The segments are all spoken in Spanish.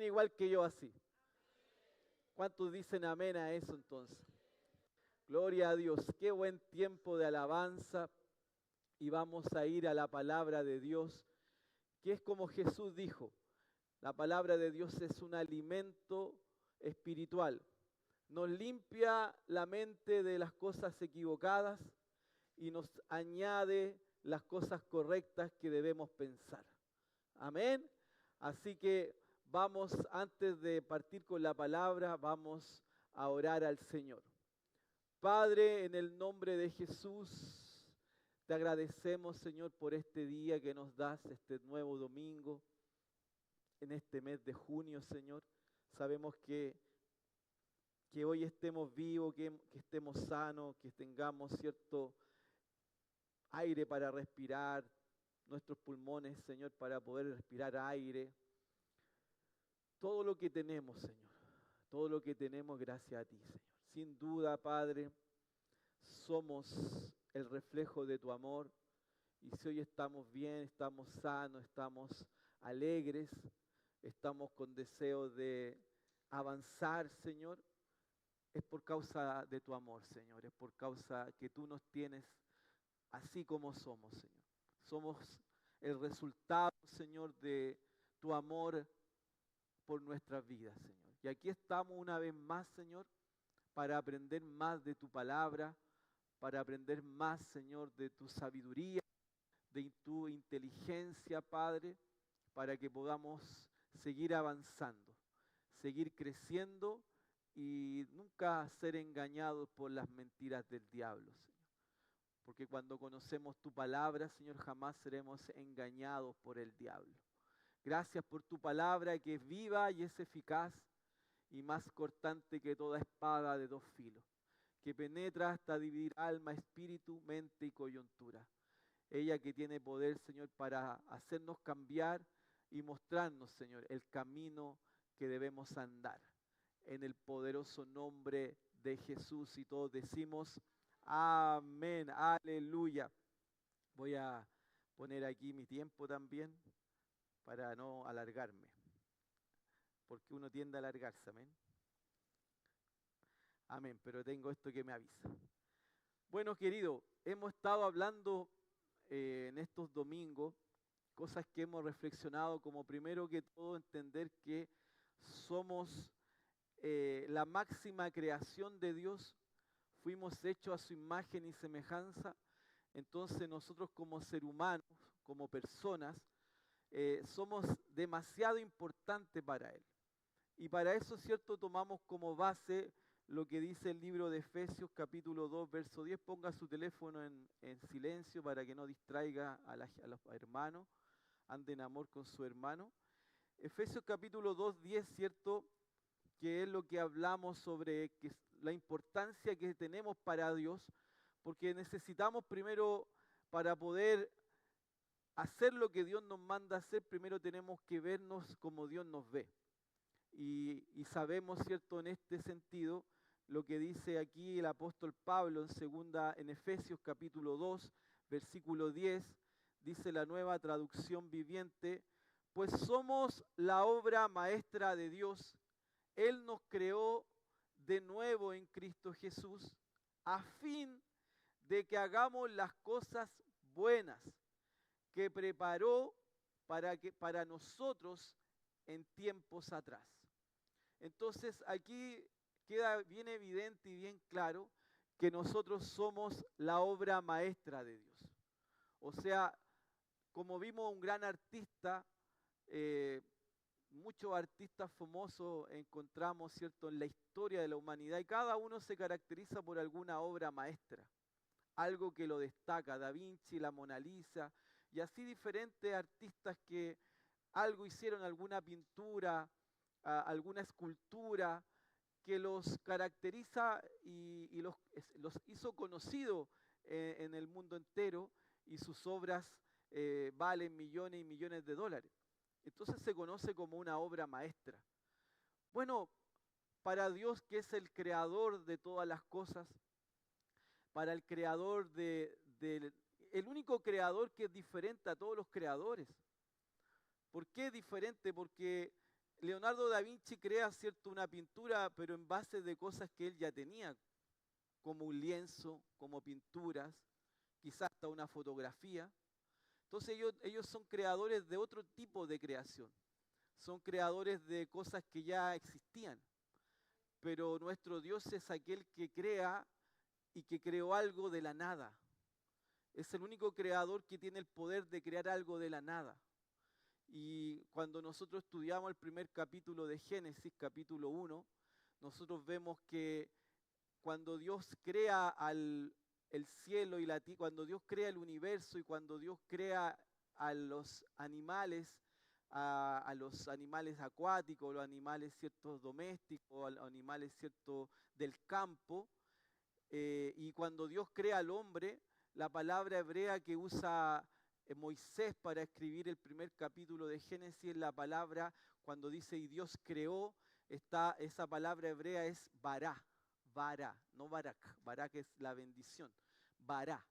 igual que yo así? ¿Cuántos dicen amén a eso entonces? Gloria a Dios, qué buen tiempo de alabanza y vamos a ir a la palabra de Dios, que es como Jesús dijo, la palabra de Dios es un alimento espiritual, nos limpia la mente de las cosas equivocadas y nos añade las cosas correctas que debemos pensar. Amén. Así que vamos, antes de partir con la palabra, vamos a orar al Señor. Padre, en el nombre de Jesús, te agradecemos, Señor, por este día que nos das, este nuevo domingo, en este mes de junio, Señor. Sabemos que hoy estemos vivos, que estemos sanos, que tengamos cierto aire para respirar, nuestros pulmones, Señor, para poder respirar aire. Todo lo que tenemos, Señor, todo lo que tenemos gracias a ti, Señor. Sin duda, Padre, somos el reflejo de tu amor y si hoy estamos bien, estamos sanos, estamos alegres, estamos con deseo de avanzar, Señor, es por causa de tu amor, Señor, es por causa que tú nos tienes así como somos, Señor. Somos el resultado, Señor, de tu amor por nuestras vidas, Señor. Y aquí estamos una vez más, Señor, para aprender más de tu palabra, para aprender más, Señor, de tu sabiduría, de tu inteligencia, Padre, para que podamos seguir avanzando, seguir creciendo y nunca ser engañados por las mentiras del diablo, Señor. Porque cuando conocemos tu palabra, Señor, jamás seremos engañados por el diablo. Gracias por tu palabra que es viva y es eficaz y más cortante que toda espada de dos filos, que penetra hasta dividir alma, espíritu, mente y coyuntura. Ella que tiene poder, Señor, para hacernos cambiar y mostrarnos, Señor, el camino que debemos andar. En el poderoso nombre de Jesús y todos decimos amén, aleluya. Voy a poner aquí mi tiempo también para no alargarme, porque uno tiende a alargarse, amén. Amén, pero tengo esto que me avisa. Bueno, querido, hemos estado hablando en estos domingos, cosas que hemos reflexionado, como primero que todo entender que somos la máxima creación de Dios, fuimos hechos a su imagen y semejanza, entonces nosotros como seres humanos, como personas, somos demasiado importantes para Él. Y para eso, ¿cierto?, tomamos como base lo que dice el libro de Efesios capítulo 2, verso 10. Ponga su teléfono en silencio para que no distraiga a los hermanos, ande en amor con su hermano. Efesios capítulo 2, 10, ¿cierto?, que es lo que hablamos sobre la importancia que tenemos para Dios, porque necesitamos primero, para poder hacer lo que Dios nos manda hacer, primero tenemos que vernos como Dios nos ve. Y sabemos, ¿cierto?, en este sentido, lo que dice aquí el apóstol Pablo en Efesios capítulo 2, versículo 10, dice la Nueva Traducción Viviente, pues somos la obra maestra de Dios. Él nos creó de nuevo en Cristo Jesús a fin de que hagamos las cosas buenas que preparó para nosotros en tiempos atrás. Entonces aquí queda bien evidente y bien claro que nosotros somos la obra maestra de Dios. O sea, como vimos un gran artista, muchos artistas famosos encontramos, ¿cierto?, en la historia de la humanidad y cada uno se caracteriza por alguna obra maestra, algo que lo destaca, Da Vinci, la Mona Lisa y así diferentes artistas que algo hicieron, alguna pintura, alguna escultura que los caracteriza y los hizo conocidos en el mundo entero y sus obras valen millones y millones de dólares. Entonces se conoce como una obra maestra. Bueno, para Dios, que es el creador de todas las cosas, para el creador el único creador que es diferente a todos los creadores. ¿Por qué es diferente? Porque Leonardo da Vinci crea, ¿cierto?, una pintura, pero en base de cosas que él ya tenía, como un lienzo, como pinturas, quizás hasta una fotografía. Entonces ellos son creadores de otro tipo de creación, son creadores de cosas que ya existían, pero nuestro Dios es aquel que crea y que creó algo de la nada. Es el único creador que tiene el poder de crear algo de la nada. Y cuando nosotros estudiamos el primer capítulo de Génesis, capítulo 1, nosotros vemos que cuando Dios crea el cielo y la tierra, cuando Dios crea el universo y cuando Dios crea a los animales, a los animales acuáticos, los animales ciertos domésticos, a los animales ciertos del campo, y cuando Dios crea al hombre, la palabra hebrea que usa Moisés para escribir el primer capítulo de Génesis es la palabra, cuando dice y Dios creó, esa palabra hebrea es bará, no barak, barak es la bendición, bará.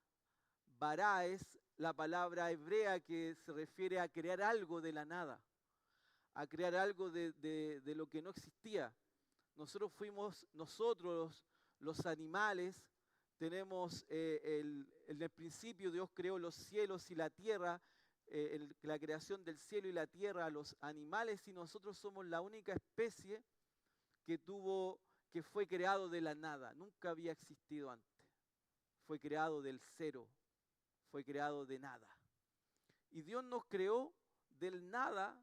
Bará es la palabra hebrea que se refiere a crear algo de la nada, a crear algo de lo que no existía. Nosotros los animales, tenemos en el principio Dios creó los cielos y la tierra, la creación del cielo y la tierra, los animales, y nosotros somos la única especie que fue creado de la nada, nunca había existido antes. Fue creado del cero, fue creado de nada. Y Dios nos creó del nada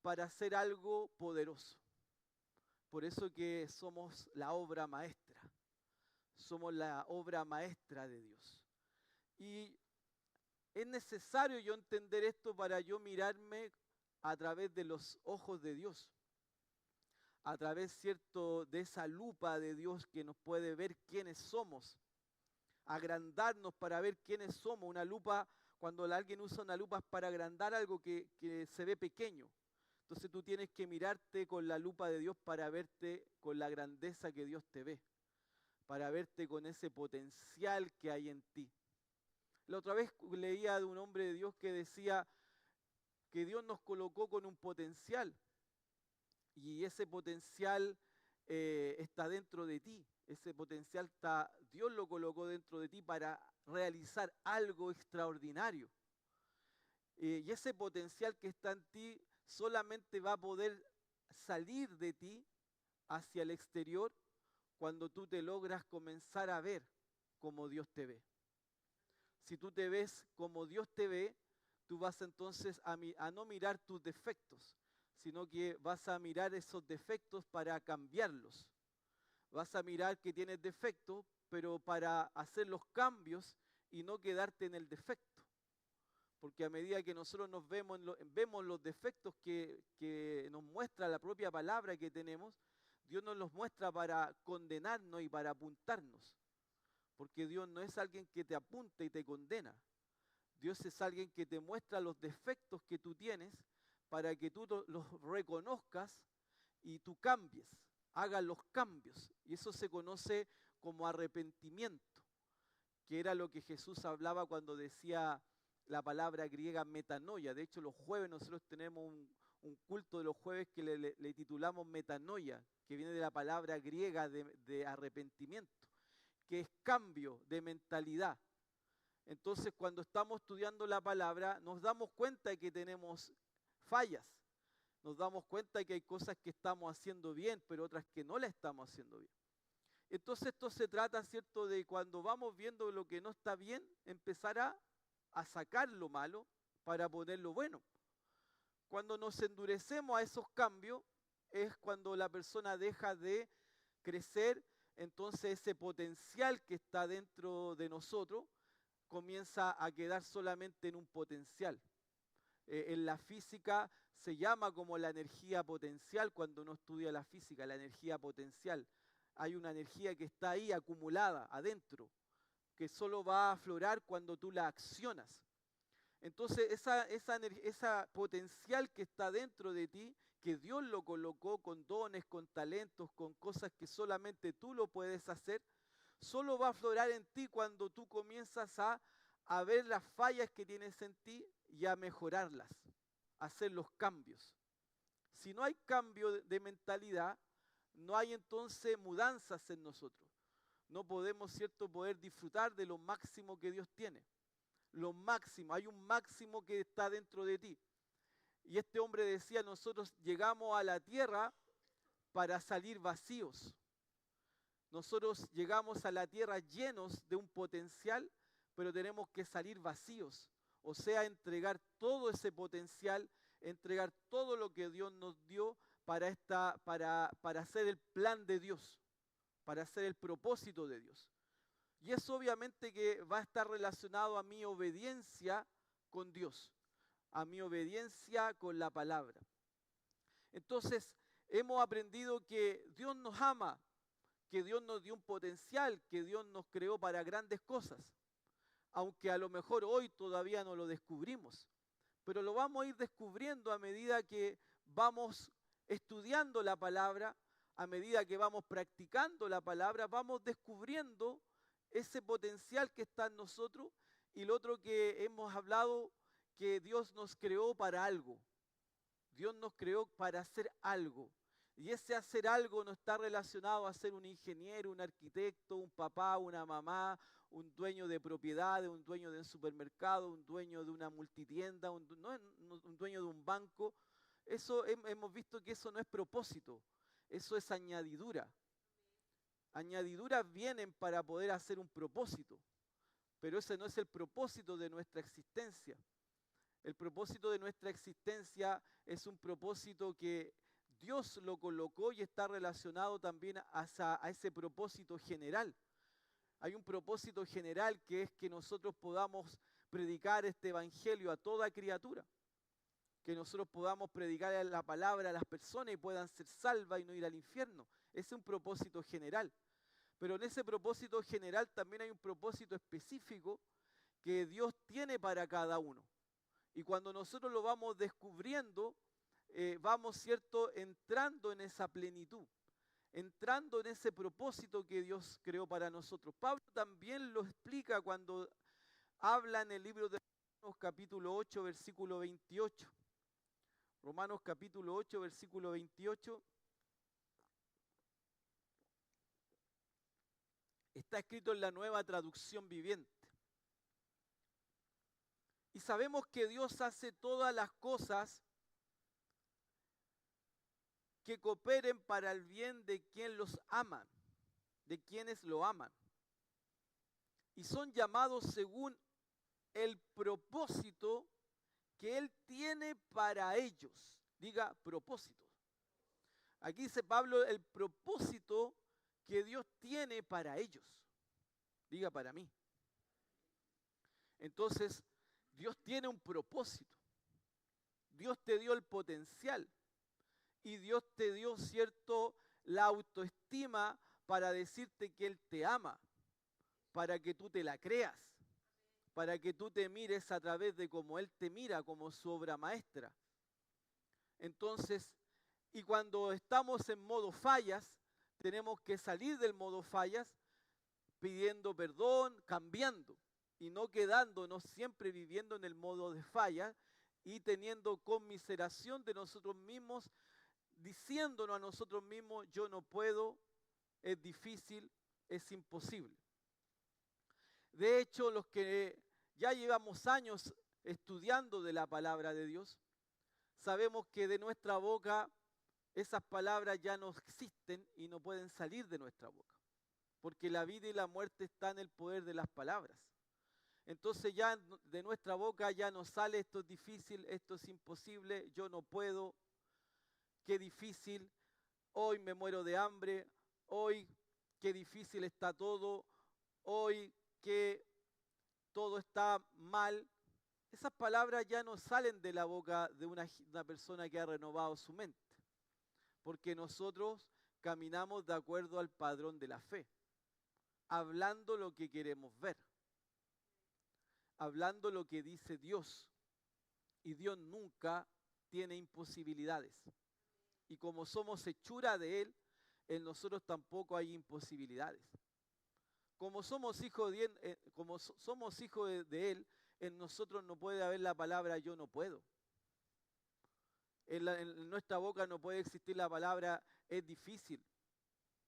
para hacer algo poderoso. Por eso que somos la obra maestra. Somos la obra maestra de Dios. Y es necesario yo entender esto para yo mirarme a través de los ojos de Dios. A través, cierto, de esa lupa de Dios que nos puede ver quiénes somos. Agrandarnos para ver quiénes somos. Una lupa, cuando alguien usa una lupa es para agrandar algo que se ve pequeño. Entonces tú tienes que mirarte con la lupa de Dios para verte con la grandeza que Dios te ve, para verte con ese potencial que hay en ti. La otra vez leía de un hombre de Dios que decía que Dios nos colocó con un potencial y ese potencial está dentro de ti. Ese potencial Dios lo colocó dentro de ti para realizar algo extraordinario. Y ese potencial que está en ti solamente va a poder salir de ti hacia el exterior cuando tú te logras comenzar a ver como Dios te ve. Si tú te ves como Dios te ve, tú vas entonces a no mirar tus defectos, sino que vas a mirar esos defectos para cambiarlos. Vas a mirar que tienes defectos, pero para hacer los cambios y no quedarte en el defecto. Porque a medida que nosotros nos vemos los defectos que nos muestra la propia palabra que tenemos, Dios nos los muestra para condenarnos y para apuntarnos. Porque Dios no es alguien que te apunta y te condena. Dios es alguien que te muestra los defectos que tú tienes para que tú los reconozcas y tú cambies, hagas los cambios. Y eso se conoce como arrepentimiento, que era lo que Jesús hablaba cuando decía la palabra griega metanoia. De hecho, los jueves nosotros tenemos un culto de los jueves que le titulamos metanoia, que viene de la palabra griega de arrepentimiento, que es cambio de mentalidad. Entonces, cuando estamos estudiando la palabra, nos damos cuenta de que tenemos fallas. Nos damos cuenta de que hay cosas que estamos haciendo bien, pero otras que no la estamos haciendo bien. Entonces, esto se trata, ¿cierto?, de cuando vamos viendo lo que no está bien, empezar a sacar lo malo para poner lo bueno. Cuando nos endurecemos a esos cambios, es cuando la persona deja de crecer, entonces ese potencial que está dentro de nosotros comienza a quedar solamente en un potencial. En la física se llama como la energía potencial cuando uno estudia la física, la energía potencial. Hay una energía que está ahí acumulada adentro, que solo va a aflorar cuando tú la accionas. Entonces esa potencial que está dentro de ti, que Dios lo colocó con dones, con talentos, con cosas que solamente tú lo puedes hacer, solo va a aflorar en ti cuando tú comienzas a ver las fallas que tienes en ti y a mejorarlas, a hacer los cambios. Si no hay cambio de mentalidad, no hay entonces mudanzas en nosotros. No podemos, ¿cierto?, poder disfrutar de lo máximo que Dios tiene. Lo máximo, hay un máximo que está dentro de ti. Y este hombre decía, nosotros llegamos a la tierra para salir vacíos. Nosotros llegamos a la tierra llenos de un potencial, pero tenemos que salir vacíos. O sea, entregar todo ese potencial, entregar todo lo que Dios nos dio para hacer el plan de Dios, para hacer el propósito de Dios. Y eso obviamente que va a estar relacionado a mi obediencia con Dios, a mi obediencia con la palabra. Entonces, hemos aprendido que Dios nos ama, que Dios nos dio un potencial, que Dios nos creó para grandes cosas, aunque a lo mejor hoy todavía no lo descubrimos, pero lo vamos a ir descubriendo a medida que vamos estudiando la palabra, a medida que vamos practicando la palabra, vamos descubriendo ese potencial que está en nosotros. Y lo otro que hemos hablado, que Dios nos creó para algo. Dios nos creó para hacer algo. Y ese hacer algo no está relacionado a ser un ingeniero, un arquitecto, un papá, una mamá, un dueño de propiedades, un dueño de un supermercado, un dueño de una multitienda, un dueño de un banco. Eso hemos visto que eso no es propósito, eso es añadidura. Añadiduras vienen para poder hacer un propósito, pero ese no es el propósito de nuestra existencia. El propósito de nuestra existencia es un propósito que Dios lo colocó y está relacionado también a ese propósito general. Hay un propósito general que es que nosotros podamos predicar este evangelio a toda criatura, que nosotros podamos predicar la palabra a las personas y puedan ser salvas y no ir al infierno. Ese es un propósito general. Pero en ese propósito general también hay un propósito específico que Dios tiene para cada uno. Y cuando nosotros lo vamos descubriendo, vamos, ¿cierto?, entrando en esa plenitud, entrando en ese propósito que Dios creó para nosotros. Pablo también lo explica cuando habla en el libro de Romanos capítulo 8, versículo 28. Romanos capítulo 8, versículo 28. Está escrito en la Nueva Traducción Viviente. Y sabemos que Dios hace todas las cosas que cooperen para el bien de quien los aman, de quienes lo aman. Y son llamados según el propósito que Él tiene para ellos. Diga propósito. Aquí dice Pablo el propósito que Dios tiene para ellos. Diga para mí. Entonces, Dios tiene un propósito. Dios te dio el potencial. Y Dios te dio, ¿cierto?, la autoestima para decirte que Él te ama, para que tú te la creas, para que tú te mires a través de cómo Él te mira, como su obra maestra. Entonces, y cuando estamos en modo fallas, tenemos que salir del modo fallas pidiendo perdón, cambiando, y no quedándonos siempre viviendo en el modo de falla y teniendo conmiseración de nosotros mismos, diciéndonos a nosotros mismos, yo no puedo, es difícil, es imposible. De hecho, los que ya llevamos años estudiando de la palabra de Dios, sabemos que de nuestra boca esas palabras ya no existen y no pueden salir de nuestra boca, porque la vida y la muerte están en el poder de las palabras. Entonces ya de nuestra boca ya no sale esto es difícil, esto es imposible, yo no puedo, qué difícil, hoy me muero de hambre, hoy qué difícil está todo, hoy que todo está mal. Esas palabras ya no salen de la boca de una persona que ha renovado su mente, porque nosotros caminamos de acuerdo al padrón de la fe, hablando lo que queremos ver, hablando lo que dice Dios, y Dios nunca tiene imposibilidades. Y como somos hechura de Él, en nosotros tampoco hay imposibilidades. Como somos hijos de Él, en nosotros no puede haber la palabra yo no puedo. En nuestra boca no puede existir la palabra es difícil,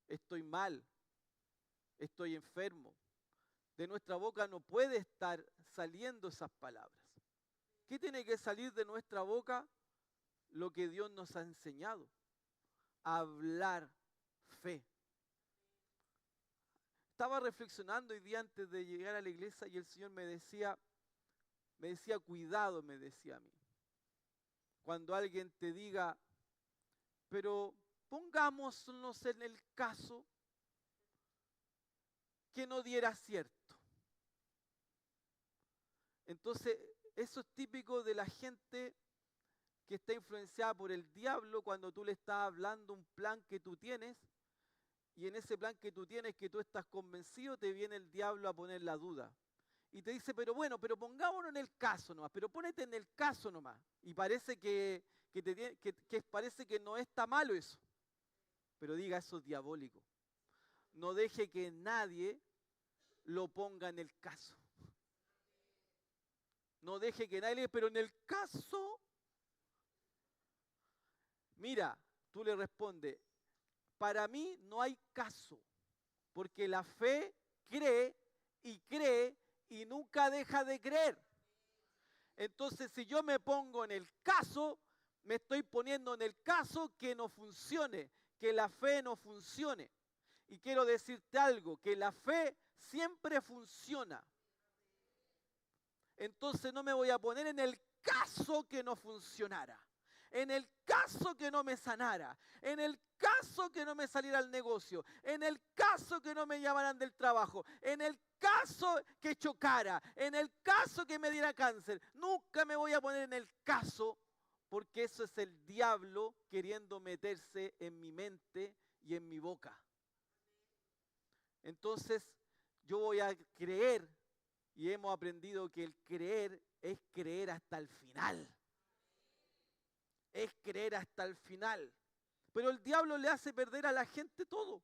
estoy mal, estoy enfermo. De nuestra boca no puede estar saliendo esas palabras. ¿Qué tiene que salir de nuestra boca? Lo que Dios nos ha enseñado. Hablar fe. Estaba reflexionando hoy día antes de llegar a la iglesia y el Señor me decía, cuidado, me decía a mí. Cuando alguien te diga, pero pongámonos en el caso que no diera cierto. Entonces, eso es típico de la gente que está influenciada por el diablo cuando tú le estás hablando un plan que tú tienes y en ese plan que tú tienes, que tú estás convencido, te viene el diablo a poner la duda. Y te dice, pero bueno, pero pongámonos en el caso nomás, pero ponete en el caso nomás. Y parece que parece que no está malo eso. Pero diga, eso es diabólico. No deje que nadie lo ponga en el caso. No deje que nadie, pero en el caso, mira, tú le respondes, para mí no hay caso, porque la fe cree y nunca deja de creer. Entonces, si yo me pongo en el caso, me estoy poniendo en el caso que no funcione, que la fe no funcione. Y quiero decirte algo, que la fe siempre funciona. Entonces no me voy a poner en el caso que no funcionara, en el caso que no me sanara, en el caso que no me saliera el negocio, en el caso que no me llamaran del trabajo, en el caso que chocara, en el caso que me diera cáncer. Nunca me voy a poner en el caso, porque eso es el diablo queriendo meterse en mi mente y en mi boca. Entonces yo voy a creer. Y hemos aprendido que el creer es creer hasta el final. Es creer hasta el final. Pero el diablo le hace perder a la gente todo.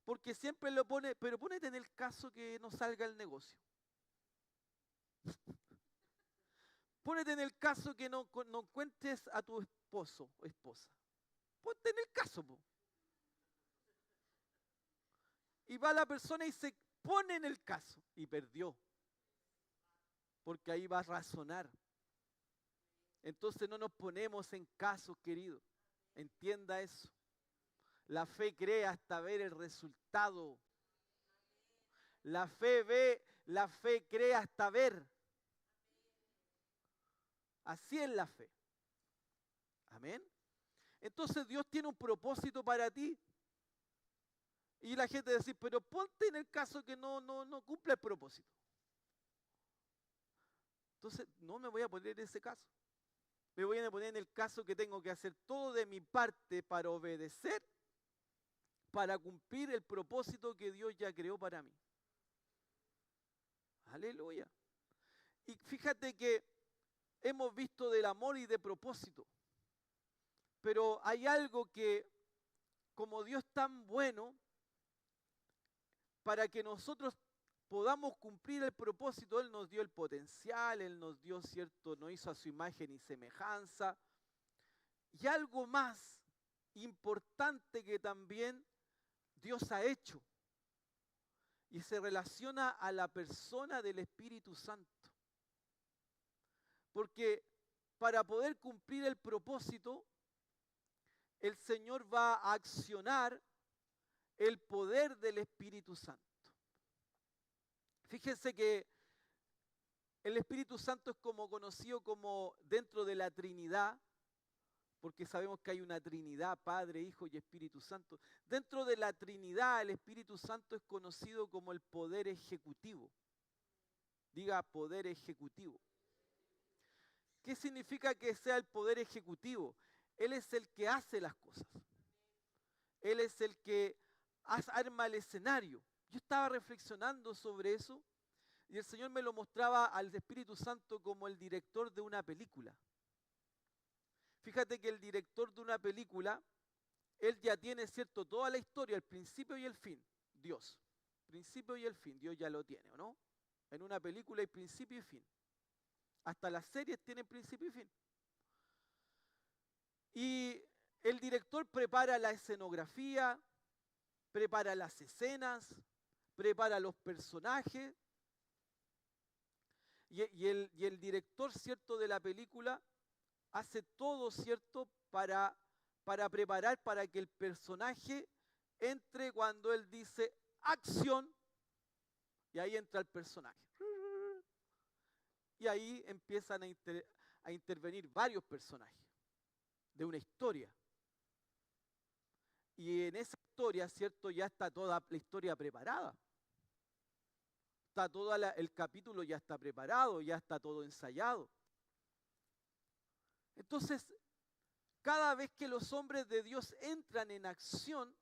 Porque siempre lo pone, pero ponete en el caso que no salga el negocio. Ponete en el caso que no encuentres a tu esposo o esposa. Ponte en el caso, po. Y va la persona y se pone en el caso. Y perdió. Porque ahí va a razonar. Entonces no nos ponemos en casos, querido. Entienda eso. La fe cree hasta ver el resultado. La fe cree hasta ver. Así es la fe. Amén. Entonces Dios tiene un propósito para ti. Y la gente dice, pero ponte en el caso que no cumple el propósito. Entonces no me voy a poner en ese caso. Me voy a poner en el caso que tengo que hacer todo de mi parte para obedecer, para cumplir el propósito que Dios ya creó para mí. Aleluya. Y fíjate que hemos visto del amor y de propósito, pero hay algo que, como Dios es tan bueno, para que nosotros podamos cumplir el propósito, Él nos dio el potencial, Él nos dio, cierto, nos hizo a su imagen y semejanza. Y algo más importante que también Dios ha hecho, y se relaciona a la persona del Espíritu Santo. Porque para poder cumplir el propósito, el Señor va a accionar el poder del Espíritu Santo. Fíjense que el Espíritu Santo es como conocido como dentro de la Trinidad, porque sabemos que hay una Trinidad, Padre, Hijo y Espíritu Santo. Dentro de la Trinidad, el Espíritu Santo es conocido como el poder ejecutivo. Diga poder ejecutivo. ¿Qué significa que sea el poder ejecutivo? Él es el que hace las cosas. Él es el que arma el escenario. Yo estaba reflexionando sobre eso y el Señor me lo mostraba al Espíritu Santo como el director de una película. Fíjate que el director de una película, él ya tiene, cierto, toda la historia, el principio y el fin. Dios, principio y el fin, Dios ya lo tiene, ¿o no? En una película hay principio y fin. Hasta las series tienen principio y fin. Y el director prepara la escenografía, prepara las escenas, prepara los personajes. Y el director, ¿cierto?, de la película hace todo, ¿cierto?, para preparar para que el personaje entre cuando él dice acción, y ahí entra el personaje. Y ahí empiezan a intervenir varios personajes de una historia. Y en esa historia, ¿cierto?, ya está toda la historia preparada. Está todo el capítulo ya está preparado, ya está todo ensayado. Entonces, cada vez que los hombres de Dios entran en acción,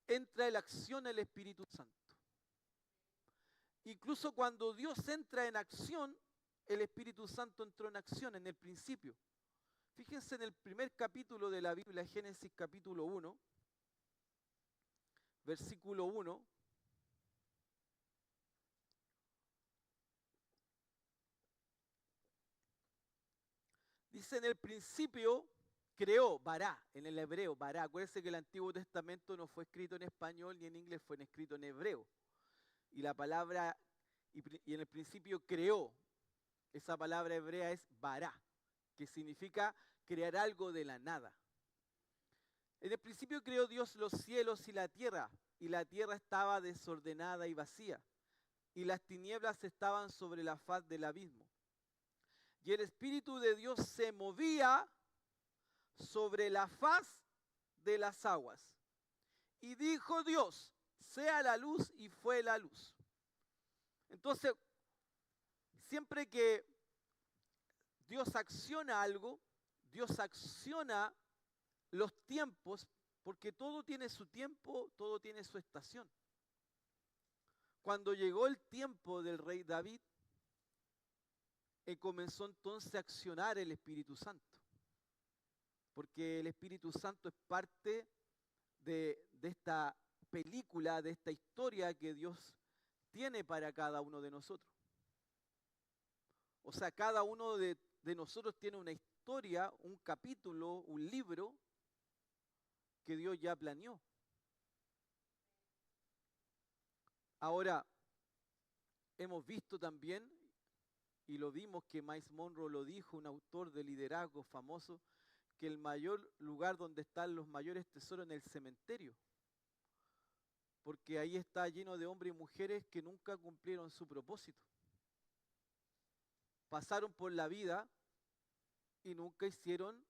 entra en acción el Espíritu Santo. Incluso cuando Dios entra en acción, el Espíritu Santo entró en acción en el principio. Fíjense en el primer capítulo de la Biblia, Génesis capítulo 1, versículo 1. Dice: en el principio creó, bará, en el hebreo, bará. Acuérdense que el Antiguo Testamento no fue escrito en español ni en inglés, fue escrito en hebreo. Y la palabra, y en el principio creó, esa palabra hebrea es bará, que significa crear algo de la nada. En el principio creó Dios los cielos y la tierra estaba desordenada y vacía, y las tinieblas estaban sobre la faz del abismo. Y el Espíritu de Dios se movía sobre la faz de las aguas. Y dijo Dios: sea la luz, y fue la luz. Entonces, siempre que Dios acciona algo, Dios acciona los tiempos, porque todo tiene su tiempo, todo tiene su estación. Cuando llegó el tiempo del rey David, comenzó entonces a accionar el Espíritu Santo, porque el Espíritu Santo es parte de esta película, de esta historia que Dios tiene para cada uno de nosotros. O sea, cada uno de nosotros tiene una historia, un capítulo, un libro que Dios ya planeó. Ahora, hemos visto también, y lo vimos que Miles Monroe lo dijo, un autor de liderazgo famoso, que el mayor lugar donde están los mayores tesoros es en el cementerio. Porque ahí está lleno de hombres y mujeres que nunca cumplieron su propósito. Pasaron por la vida y nunca hicieron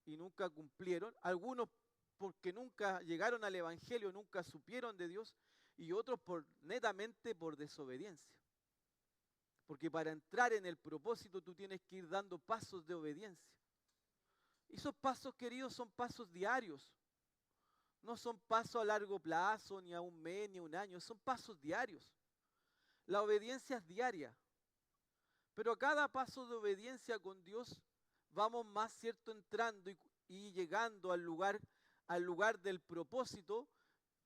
y nunca cumplieron. Algunos porque nunca llegaron al Evangelio, nunca supieron de Dios, y otros netamente por desobediencia. Porque para entrar en el propósito tú tienes que ir dando pasos de obediencia. Y esos pasos, queridos, son pasos diarios. No son pasos a largo plazo, ni a un mes, ni a un año, son pasos diarios. La obediencia es diaria. Pero a cada paso de obediencia con Dios vamos más, ¿cierto?, entrando y llegando al lugar del propósito,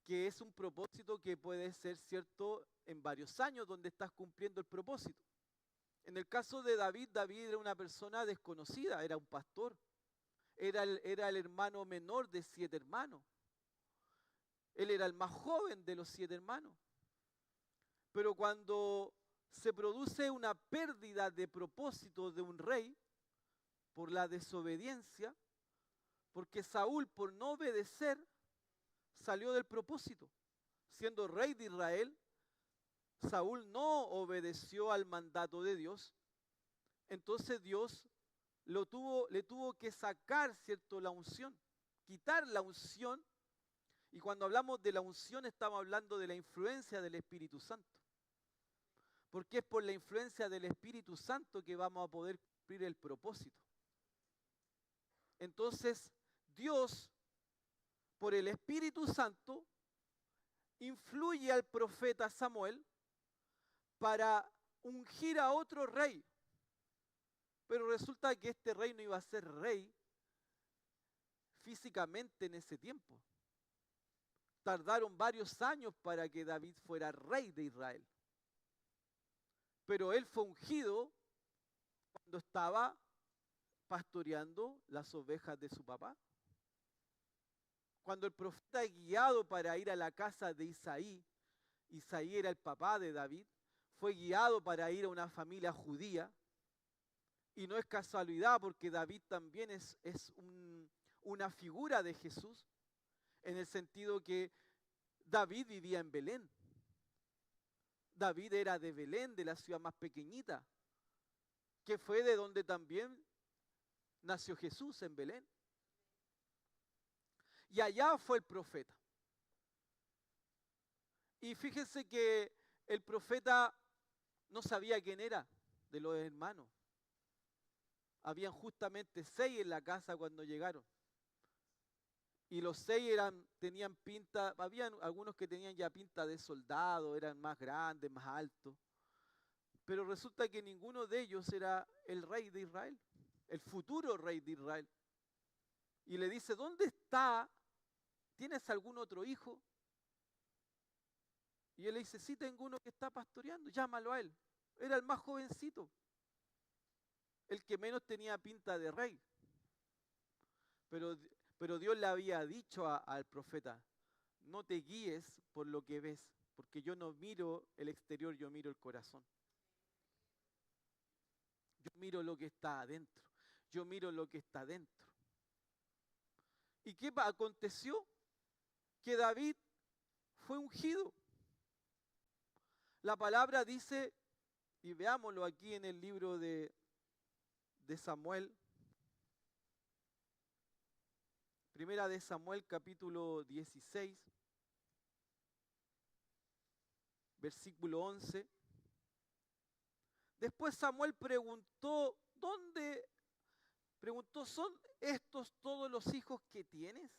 que es un propósito que puede ser, ¿cierto?, en varios años donde estás cumpliendo el propósito. En el caso de David, David era una persona desconocida, era un pastor, era el hermano menor de 7 hermanos. Él era el más joven de los 7 hermanos. Pero cuando se produce una pérdida de propósito de un rey por la desobediencia, porque Saúl, por no obedecer, salió del propósito. Siendo rey de Israel, Saúl no obedeció al mandato de Dios. Entonces Dios le tuvo que sacar, ¿cierto?, la unción, quitar la unción. Y cuando hablamos de la unción estamos hablando de la influencia del Espíritu Santo. Porque es por la influencia del Espíritu Santo que vamos a poder cumplir el propósito. Entonces, Dios, por el Espíritu Santo, influye al profeta Samuel para ungir a otro rey. Pero resulta que este rey no iba a ser rey físicamente en ese tiempo. Tardaron varios años para que David fuera rey de Israel. Pero él fue ungido cuando estaba pastoreando las ovejas de su papá. Cuando el profeta es guiado para ir a la casa de Isaí, Isaí era el papá de David, fue guiado para ir a una familia judía, y no es casualidad porque David también es una figura de Jesús, en el sentido que David vivía en Belén. David era de Belén, de la ciudad más pequeñita, que fue de donde también nació Jesús, en Belén. Y allá fue el profeta. Y fíjense que el profeta no sabía quién era de los hermanos. Habían justamente 6 en la casa cuando llegaron. Y los 6 tenían pinta, habían algunos que tenían ya pinta de soldado, eran más grandes, más altos. Pero resulta que ninguno de ellos era el rey de Israel, el futuro rey de Israel. Y le dice, ¿dónde está? ¿Tienes algún otro hijo? Y él le dice, sí, tengo uno que está pastoreando, llámalo a él. Era el más jovencito, el que menos tenía pinta de rey. Pero Dios le había dicho al profeta, no te guíes por lo que ves, porque yo no miro el exterior, yo miro el corazón. Yo miro lo que está adentro, yo miro lo que está adentro. ¿Y qué aconteció? Que David fue ungido. La palabra dice, y veámoslo aquí en el libro de Samuel, Primera de Samuel capítulo 16, versículo 11. Después Samuel preguntó, ¿son estos todos los hijos que tienes?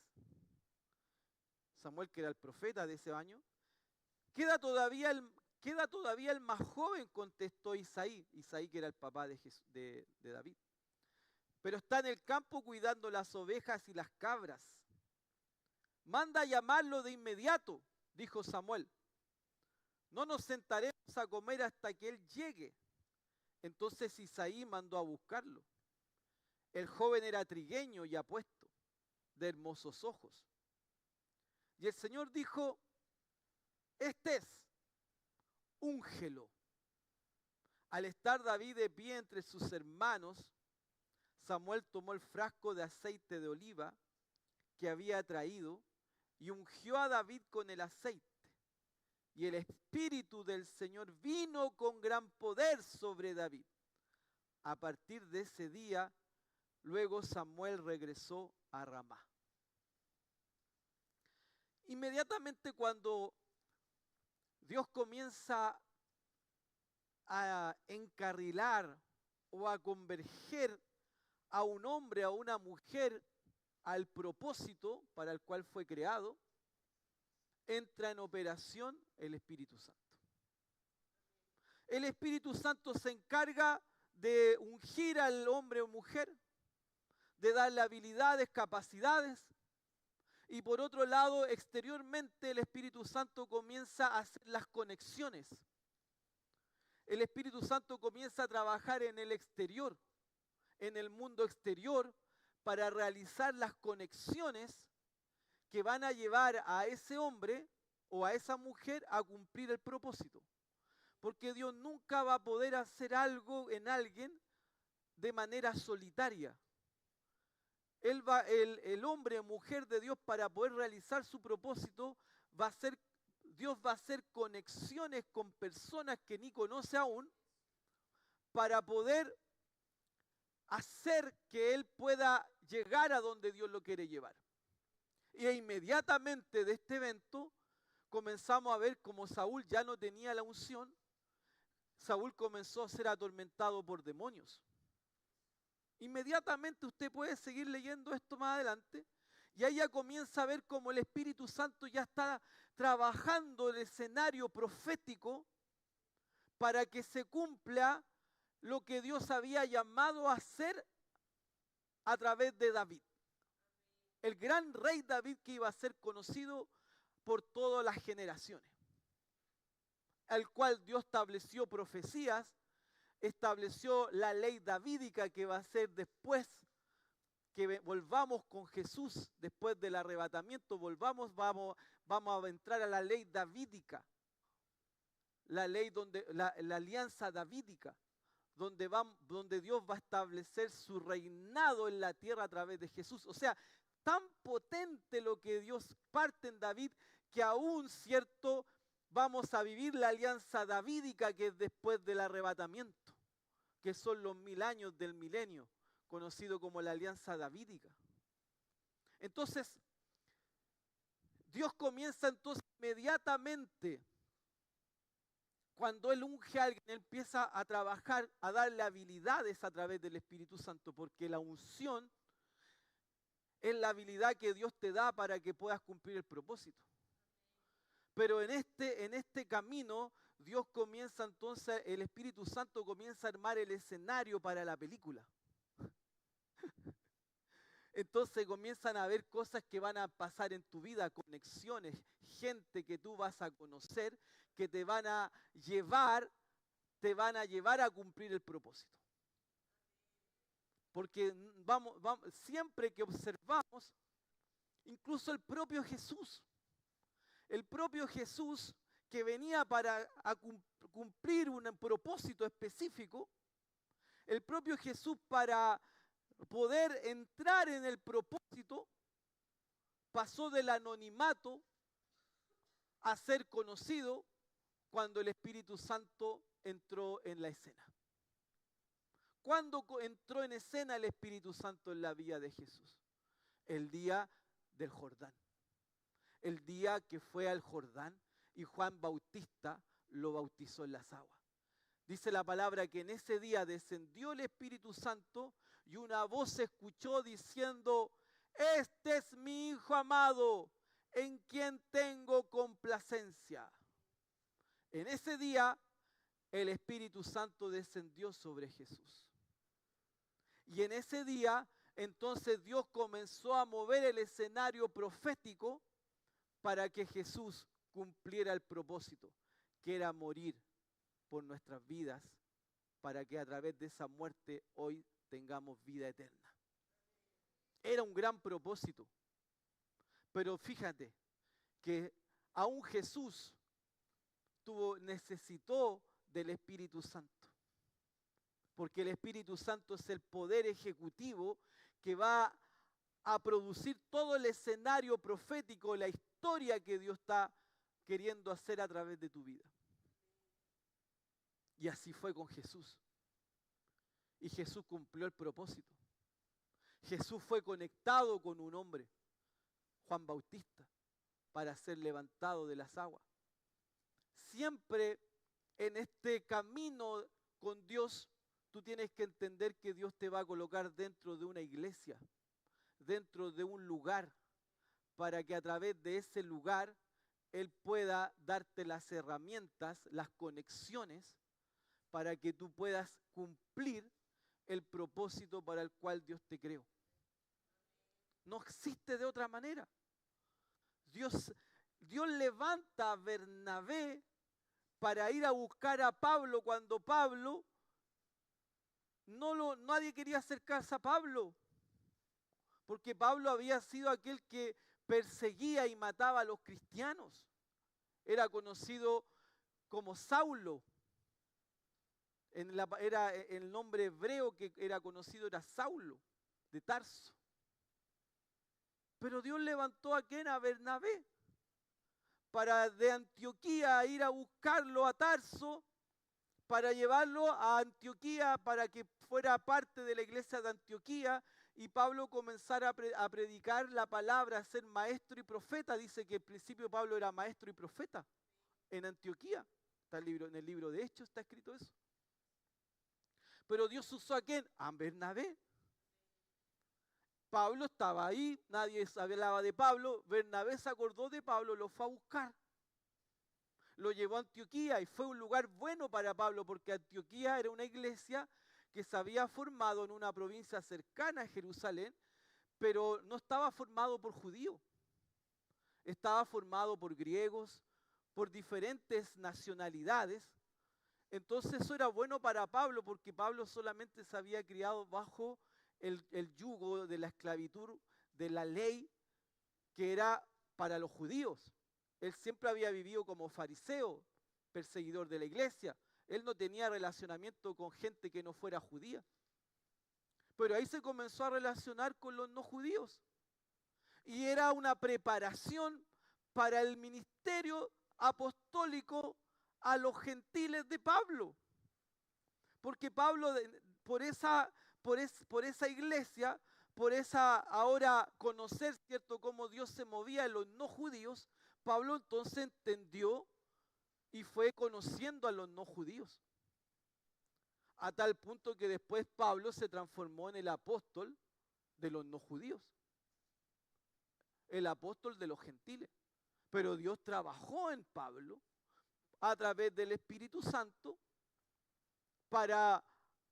Samuel, que era el profeta de ese año. Queda todavía el más joven, contestó Isaí. Isaí, que era el papá de David. Pero está en el campo cuidando las ovejas y las cabras. Manda a llamarlo de inmediato, dijo Samuel. No nos sentaremos a comer hasta que él llegue. Entonces Isaí mandó a buscarlo. El joven era trigueño y apuesto, de hermosos ojos. Y el Señor dijo, este es, úngelo. Al estar David de pie entre sus hermanos, Samuel tomó el frasco de aceite de oliva que había traído y ungió a David con el aceite. Y el Espíritu del Señor vino con gran poder sobre David. A partir de ese día, luego Samuel regresó a Ramá. Inmediatamente cuando Dios comienza a encarrilar o a converger a un hombre, a una mujer, al propósito para el cual fue creado, entra en operación el Espíritu Santo. El Espíritu Santo se encarga de ungir al hombre o mujer, de darle habilidades, capacidades, y por otro lado, exteriormente, el Espíritu Santo comienza a hacer las conexiones. El Espíritu Santo comienza a trabajar en el exterior, en el mundo exterior, para realizar las conexiones que van a llevar a ese hombre o a esa mujer a cumplir el propósito. Porque Dios nunca va a poder hacer algo en alguien de manera solitaria. El hombre o mujer de Dios, para poder realizar su propósito, Dios va a hacer conexiones con personas que ni conoce aún, para poder hacer que él pueda llegar a donde Dios lo quiere llevar. Y inmediatamente de este evento comenzamos a ver cómo Saúl ya no tenía la unción. Saúl comenzó a ser atormentado por demonios. Inmediatamente usted puede seguir leyendo esto más adelante, y ahí ya comienza a ver cómo el Espíritu Santo ya está trabajando el escenario profético para que se cumpla lo que Dios había llamado a hacer a través de David. El gran rey David, que iba a ser conocido por todas las generaciones, al cual Dios estableció profecías, estableció la ley davídica que va a ser después que volvamos con Jesús después del arrebatamiento, vamos a entrar a la ley davídica, la ley la alianza davídica, donde Dios va a establecer su reinado en la tierra a través de Jesús. O sea, tan potente lo que Dios parte en David, que aún, cierto, vamos a vivir la alianza davídica que es después del arrebatamiento, que son los 1000 años del milenio, conocido como la alianza davídica. Entonces, Dios comienza entonces inmediatamente, cuando Él unge a alguien, Él empieza a trabajar, a darle habilidades a través del Espíritu Santo, porque la unción es la habilidad que Dios te da para que puedas cumplir el propósito. Pero en este camino, Dios comienza entonces, el Espíritu Santo comienza a armar el escenario para la película. Entonces comienzan a haber cosas que van a pasar en tu vida, conexiones, gente que tú vas a conocer, que te van a llevar a cumplir el propósito. Porque siempre que observamos, incluso el propio Jesús que venía para cumplir un propósito específico, el propio Jesús para poder entrar en el propósito, pasó del anonimato a ser conocido cuando el Espíritu Santo entró en la escena. ¿Cuándo entró en escena el Espíritu Santo en la vida de Jesús? El día del Jordán. El día que fue al Jordán y Juan Bautista lo bautizó en las aguas. Dice la palabra que en ese día descendió el Espíritu Santo y una voz se escuchó diciendo: este es mi Hijo amado, en quien tengo complacencia. En ese día el Espíritu Santo descendió sobre Jesús. Y en ese día entonces Dios comenzó a mover el escenario profético para que Jesús cumpliera el propósito, que era morir por nuestras vidas, para que a través de esa muerte hoy tengamos vida eterna. Era un gran propósito. Pero fíjate que aún Jesús necesitó del Espíritu Santo. Porque el Espíritu Santo es el poder ejecutivo que va a producir todo el escenario profético, la historia que Dios está queriendo hacer a través de tu vida. Y así fue con Jesús. Y Jesús cumplió el propósito. Jesús fue conectado con un hombre, Juan Bautista, para ser levantado de las aguas. Siempre en este camino con Dios, tú tienes que entender que Dios te va a colocar dentro de una iglesia, dentro de un lugar, para que a través de ese lugar Él pueda darte las herramientas, las conexiones, para que tú puedas cumplir el propósito para el cual Dios te creó. No existe de otra manera. Dios levanta a Bernabé para ir a buscar a Pablo cuando Pablo nadie quería acercarse a Pablo, porque Pablo había sido aquel que perseguía y mataba a los cristianos. Era conocido como Saulo. Era el nombre hebreo que era conocido, era Saulo, de Tarso. Pero Dios levantó a ¿quién? A Bernabé, para de Antioquía ir a buscarlo a Tarso, para llevarlo a Antioquía, para que fuera parte de la iglesia de Antioquía, y Pablo comenzara a predicar la palabra, a ser maestro y profeta. Dice que al principio Pablo era maestro y profeta en Antioquía. En el libro de Hechos está escrito eso. Pero Dios usó ¿a quién? A Bernabé. Pablo estaba ahí, nadie hablaba de Pablo. Bernabé se acordó de Pablo, lo fue a buscar. Lo llevó a Antioquía y fue un lugar bueno para Pablo, porque Antioquía era una iglesia que se había formado en una provincia cercana a Jerusalén, pero no estaba formado por judíos. Estaba formado por griegos, por diferentes nacionalidades. Entonces eso era bueno para Pablo, porque Pablo solamente se había criado bajo el yugo de la esclavitud, de la ley que era para los judíos. Él siempre había vivido como fariseo, perseguidor de la iglesia. Él no tenía relacionamiento con gente que no fuera judía. Pero ahí se comenzó a relacionar con los no judíos. Y era una preparación para el ministerio apostólico a los gentiles de Pablo. Porque Pablo, por esa iglesia, por esa ahora conocer, ¿cierto?, cómo Dios se movía en los no judíos, Pablo entonces entendió y fue conociendo a los no judíos. A tal punto que después Pablo se transformó en el apóstol de los no judíos, el apóstol de los gentiles. Pero Dios trabajó en Pablo a través del Espíritu Santo para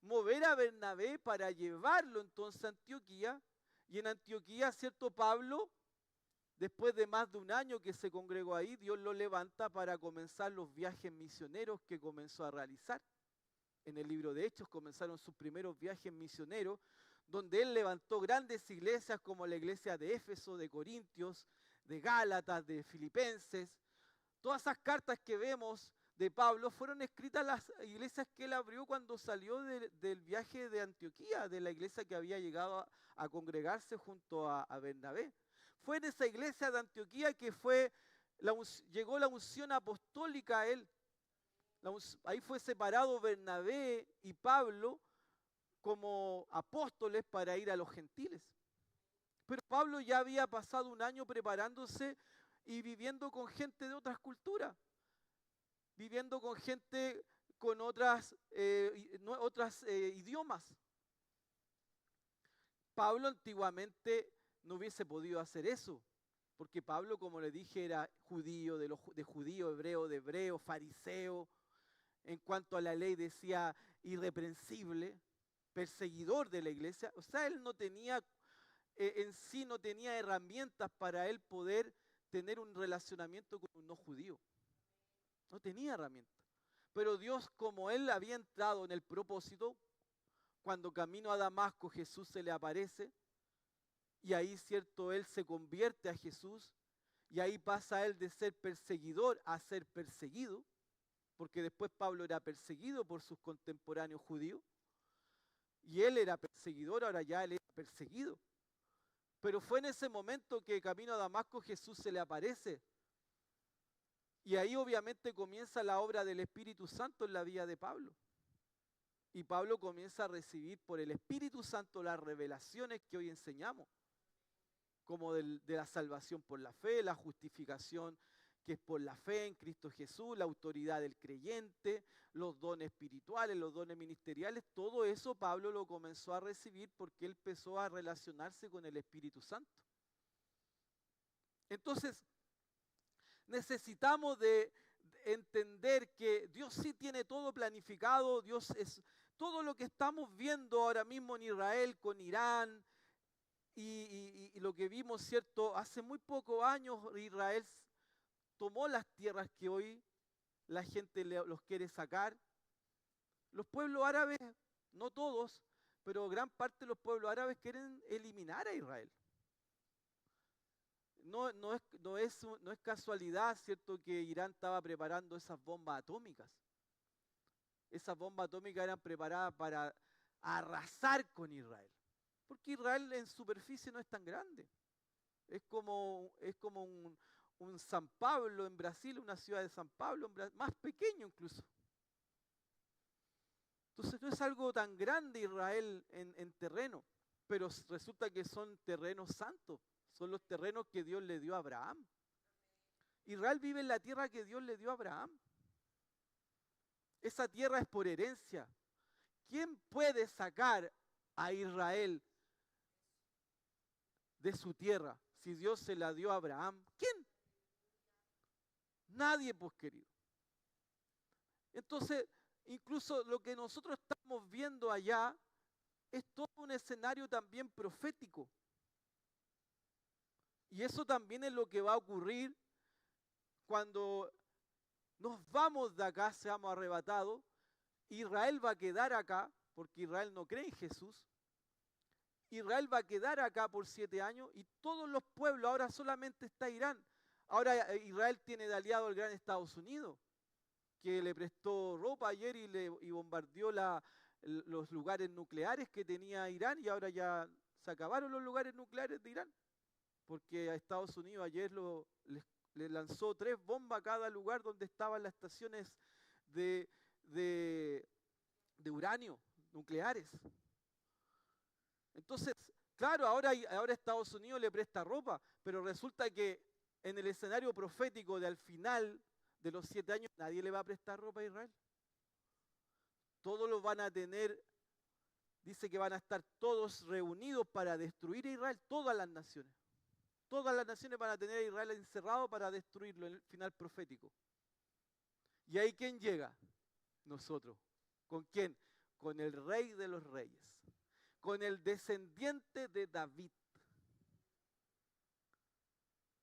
mover a Bernabé, para llevarlo entonces a Antioquía. Y en Antioquía, ¿cierto? Pablo, después de más de un año que se congregó ahí, Dios lo levanta para comenzar los viajes misioneros que comenzó a realizar. En el libro de Hechos comenzaron sus primeros viajes misioneros, donde él levantó grandes iglesias como la iglesia de Éfeso, de Corintios, de Gálatas, de Filipenses. Todas esas cartas que vemos de Pablo fueron escritas en las iglesias que él abrió cuando salió del viaje de Antioquía, de la iglesia que había llegado a congregarse junto a Bernabé. Fue en esa iglesia de Antioquía que llegó la unción apostólica a él. Ahí fue separado Bernabé y Pablo como apóstoles para ir a los gentiles. Pero Pablo ya había pasado un año preparándose y viviendo con gente de otras culturas, viviendo con gente con otras idiomas. Pablo antiguamente no hubiese podido hacer eso, porque Pablo, como le dije, era judío, de judío, hebreo, de hebreo, fariseo. En cuanto a la ley decía irreprensible, perseguidor de la iglesia. O sea, él no tenía, en sí no tenía herramientas para él poder tener un relacionamiento con un no judío. No tenía herramientas. Pero Dios, como él había entrado en el propósito, cuando camino a Damasco Jesús se le aparece, y ahí, cierto, él se convierte a Jesús, y ahí pasa él de ser perseguidor a ser perseguido, porque después Pablo era perseguido por sus contemporáneos judíos, y él era perseguidor, ahora ya él era perseguido. Pero fue en ese momento que camino a Damasco Jesús se le aparece, y ahí obviamente comienza la obra del Espíritu Santo en la vida de Pablo. Y Pablo comienza a recibir por el Espíritu Santo las revelaciones que hoy enseñamos, como de la salvación por la fe, la justificación que es por la fe en Cristo Jesús, la autoridad del creyente, los dones espirituales, los dones ministeriales. Todo eso Pablo lo comenzó a recibir porque él empezó a relacionarse con el Espíritu Santo. Entonces, necesitamos de entender que Dios sí tiene todo planificado. Dios es todo lo que estamos viendo ahora mismo en Israel, con Irán, y lo que vimos, ¿cierto? Hace muy pocos años Israel tomó las tierras que hoy la gente los quiere sacar. Los pueblos árabes, no todos, pero gran parte de los pueblos árabes quieren eliminar a Israel. No es casualidad, ¿cierto?, que Irán estaba preparando esas bombas atómicas. Esas bombas atómicas eran preparadas para arrasar con Israel. Porque Israel en superficie no es tan grande. Es como un San Pablo en Brasil, una ciudad de San Pablo, más pequeño incluso. Entonces no es algo tan grande Israel en terreno, pero resulta que son terrenos santos, son los terrenos que Dios le dio a Abraham. Israel vive en la tierra que Dios le dio a Abraham. Esa tierra es por herencia. ¿Quién puede sacar a Israel de su tierra si Dios se la dio a Abraham? ¿Quién? Nadie, pues, querido. Entonces, incluso lo que nosotros estamos viendo allá es todo un escenario también profético. Y eso también es lo que va a ocurrir cuando nos vamos de acá, seamos arrebatados. Israel va a quedar acá, porque Israel no cree en Jesús. Israel va a quedar acá por 7 años y todos los pueblos, ahora solamente está Irán. Ahora Israel tiene de aliado al gran Estados Unidos, que le prestó ropa ayer y bombardeó los lugares nucleares que tenía Irán, y ahora ya se acabaron los lugares nucleares de Irán, porque a Estados Unidos ayer le lanzó 3 bombas a cada lugar donde estaban las estaciones de, de uranio nucleares. Entonces, claro, ahora Estados Unidos le presta ropa, pero resulta que en el escenario profético de al final de los 7 años nadie le va a prestar ropa a Israel. Todos los van a tener, dice que van a estar todos reunidos para destruir a Israel, todas las naciones. Todas las naciones van a tener a Israel encerrado para destruirlo en el final profético. ¿Y ahí quién llega? Nosotros. ¿Con quién? Con el Rey de los Reyes, con el descendiente de David,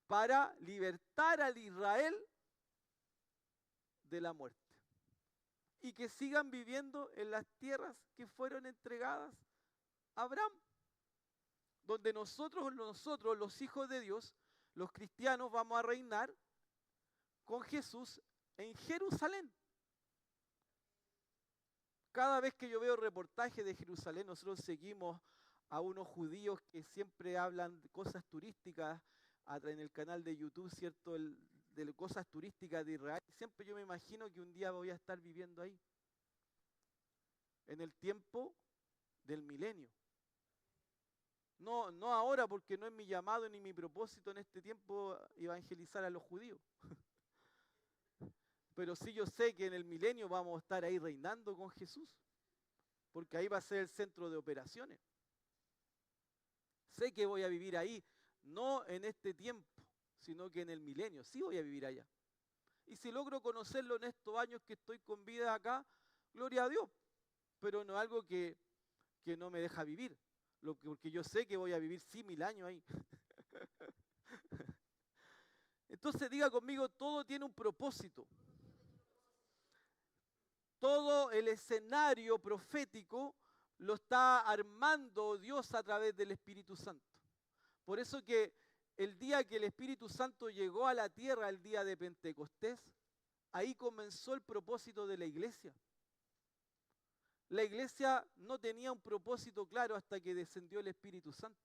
para libertar al Israel de la muerte y que sigan viviendo en las tierras que fueron entregadas a Abraham, donde nosotros los hijos de Dios, los cristianos, vamos a reinar con Jesús en Jerusalén. Cada vez que yo veo reportajes de Jerusalén, nosotros seguimos a unos judíos que siempre hablan de cosas turísticas en el canal de YouTube, ¿cierto? De cosas turísticas de Israel. Siempre yo me imagino que un día voy a estar viviendo ahí, en el tiempo del milenio. No ahora, porque no es mi llamado ni mi propósito en este tiempo evangelizar a los judíos. Pero sí yo sé que en el milenio vamos a estar ahí reinando con Jesús, porque ahí va a ser el centro de operaciones. Sé que voy a vivir ahí, no en este tiempo, sino que en el milenio. Sí voy a vivir allá. Y si logro conocerlo en estos años que estoy con vida acá, gloria a Dios. Pero no es algo que no me deja vivir, porque yo sé que voy a vivir 1000 años ahí. Entonces diga conmigo, todo tiene un propósito. Todo el escenario profético lo está armando Dios a través del Espíritu Santo. Por eso que el día que el Espíritu Santo llegó a la tierra, el día de Pentecostés, ahí comenzó el propósito de la iglesia. La iglesia no tenía un propósito claro hasta que descendió el Espíritu Santo,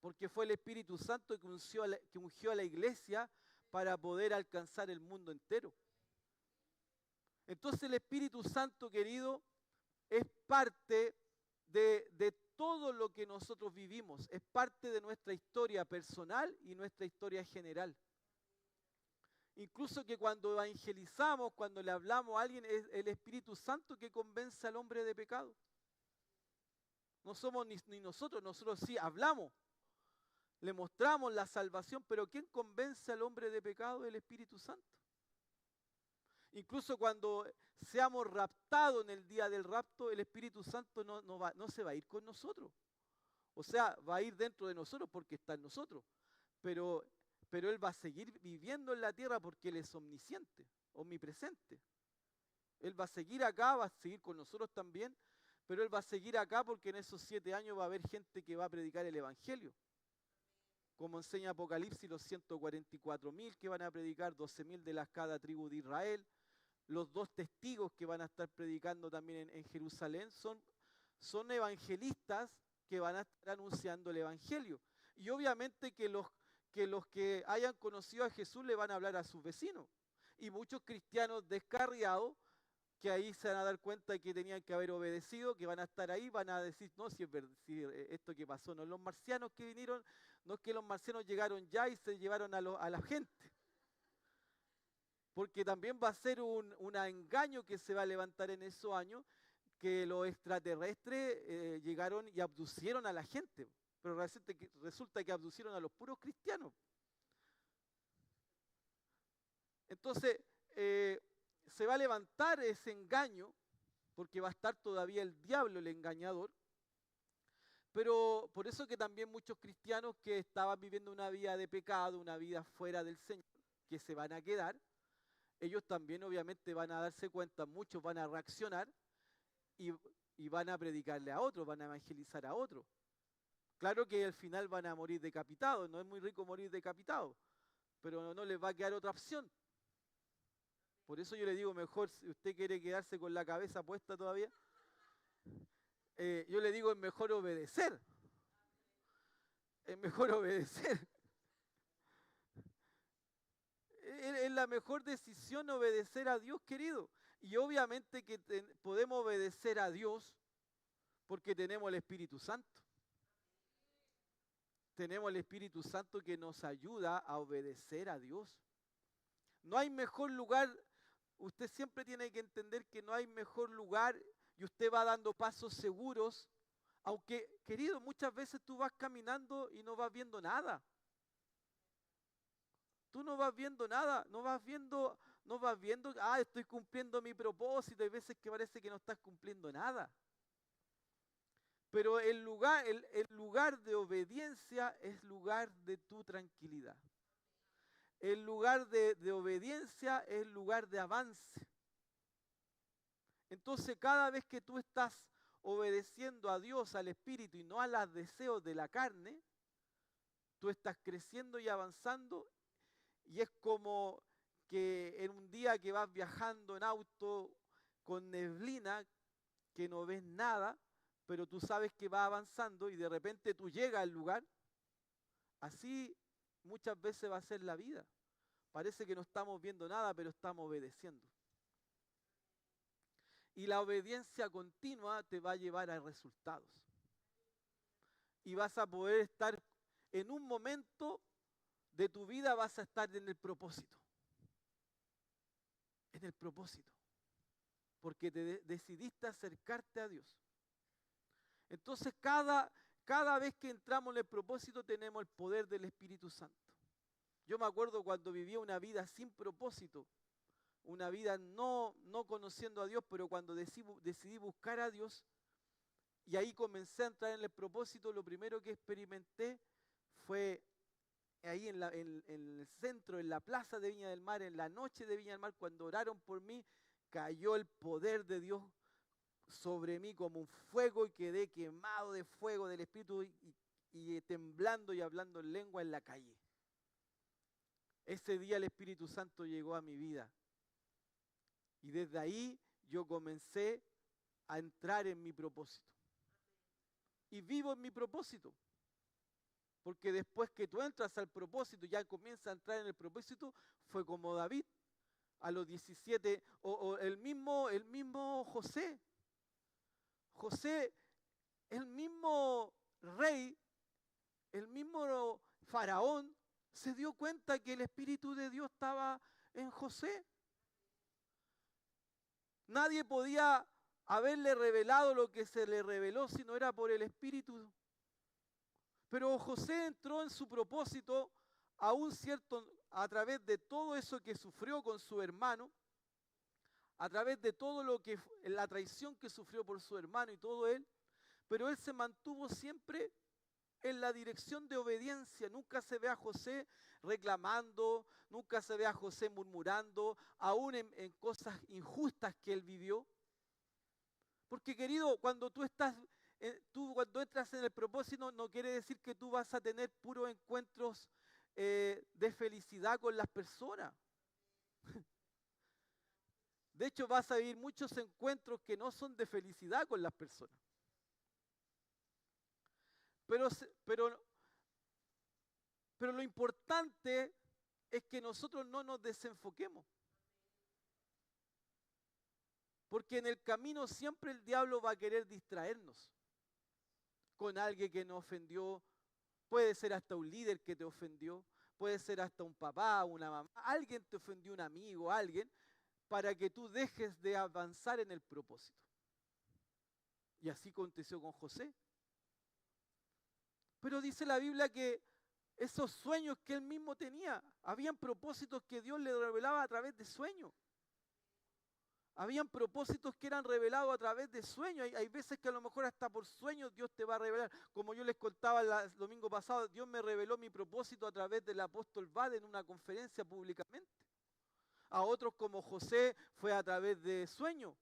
porque fue el Espíritu Santo que ungió a la iglesia para poder alcanzar el mundo entero. Entonces el Espíritu Santo, querido, es parte de todo lo que nosotros vivimos, es parte de nuestra historia personal y nuestra historia general. Incluso que cuando evangelizamos, cuando le hablamos a alguien, es el Espíritu Santo que convence al hombre de pecado. No somos ni nosotros sí hablamos, le mostramos la salvación, pero ¿quién convence al hombre de pecado? El Espíritu Santo. Incluso cuando seamos raptados en el día del rapto, el Espíritu Santo no se va a ir con nosotros. O sea, va a ir dentro de nosotros porque está en nosotros. Pero Él va a seguir viviendo en la tierra porque Él es omnisciente, omnipresente. Él va a seguir acá, va a seguir con nosotros también, pero Él va a seguir acá porque en esos 7 años va a haber gente que va a predicar el Evangelio. Como enseña Apocalipsis, los 144.000 que van a predicar, 12.000 de cada tribu de Israel. Los 2 testigos que van a estar predicando también en Jerusalén son evangelistas que van a estar anunciando el Evangelio. Y obviamente que los que hayan conocido a Jesús le van a hablar a sus vecinos. Y muchos cristianos descarriados, que ahí se van a dar cuenta que tenían que haber obedecido, que van a estar ahí, van a decir, no, si es verdad, si esto que pasó, no los marcianos que vinieron, no es que los marcianos llegaron ya y se llevaron a la gente. Porque también va a ser un engaño que se va a levantar en esos años, que los extraterrestres llegaron y abducieron a la gente, pero resulta que abducieron a los puros cristianos. Entonces, se va a levantar ese engaño, porque va a estar todavía el diablo, el engañador, pero por eso que también muchos cristianos que estaban viviendo una vida de pecado, una vida fuera del Señor, que se van a quedar, ellos también obviamente van a darse cuenta, muchos van a reaccionar y van a predicarle a otros, van a evangelizar a otros. Claro que al final van a morir decapitados, no es muy rico morir decapitado, pero no les va a quedar otra opción. Por eso yo le digo, mejor si usted quiere quedarse con la cabeza puesta todavía, yo le digo, es mejor obedecer. Es mejor obedecer. Es la mejor decisión obedecer a Dios, querido. Y obviamente que podemos obedecer a Dios porque tenemos el Espíritu Santo. Tenemos el Espíritu Santo que nos ayuda a obedecer a Dios. No hay mejor lugar, usted siempre tiene que entender que no hay mejor lugar y usted va dando pasos seguros, aunque, querido, muchas veces tú vas caminando y no vas viendo nada. Tú no vas viendo nada, no vas viendo, estoy cumpliendo mi propósito. Hay veces que parece que no estás cumpliendo nada. Pero el lugar de obediencia es lugar de tu tranquilidad. El lugar de obediencia es lugar de avance. Entonces, cada vez que tú estás obedeciendo a Dios, al Espíritu, y no a los deseos de la carne, tú estás creciendo y avanzando. Y es como que en un día que vas viajando en auto con neblina, que no ves nada, pero tú sabes que va avanzando y de repente tú llegas al lugar. Así muchas veces va a ser la vida. Parece que no estamos viendo nada, pero estamos obedeciendo. Y la obediencia continua te va a llevar a resultados. Y vas a poder estar en un momento de tu vida, vas a estar en el propósito. En el propósito. Porque decidiste acercarte a Dios. Entonces cada vez que entramos en el propósito tenemos el poder del Espíritu Santo. Yo me acuerdo cuando vivía una vida sin propósito, una vida no conociendo a Dios, pero cuando decidí buscar a Dios y ahí comencé a entrar en el propósito, lo primero que experimenté fue ahí en el centro, en la plaza de Viña del Mar, en la noche de Viña del Mar, cuando oraron por mí, cayó el poder de Dios sobre mí como un fuego y quedé quemado de fuego del Espíritu y temblando y hablando en lengua en la calle. Ese día el Espíritu Santo llegó a mi vida y desde ahí yo comencé a entrar en mi propósito. Y vivo en mi propósito. Porque después que tú entras al propósito, ya comienzas a entrar en el propósito, fue como David a los 17, o el mismo José. José, el mismo rey, el mismo faraón, se dio cuenta que el Espíritu de Dios estaba en José. Nadie podía haberle revelado lo que se le reveló si no era por el Espíritu. Pero José entró en su propósito a través de todo eso que sufrió con su hermano, a través de todo la traición que sufrió por su hermano y todo él, pero él se mantuvo siempre en la dirección de obediencia. Nunca se ve a José reclamando, nunca se ve a José murmurando, aún en cosas injustas que él vivió. Porque, querido, cuando cuando entras en el propósito, no quiere decir que tú vas a tener puros encuentros de felicidad con las personas. De hecho, vas a vivir muchos encuentros que no son de felicidad con las personas. Pero lo importante es que nosotros no nos desenfoquemos. Porque en el camino siempre el diablo va a querer distraernos con alguien que nos ofendió. Puede ser hasta un líder que te ofendió, puede ser hasta un papá, una mamá, alguien te ofendió, un amigo, alguien, para que tú dejes de avanzar en el propósito. Y así aconteció con José. Pero dice la Biblia que esos sueños que él mismo tenía, habían propósitos que Dios le revelaba a través de sueños. Habían propósitos que eran revelados a través de sueños. Hay veces que a lo mejor hasta por sueños Dios te va a revelar. Como yo les contaba el domingo pasado, Dios me reveló mi propósito a través del apóstol Bade en una conferencia públicamente. A otros como José fue a través de sueños.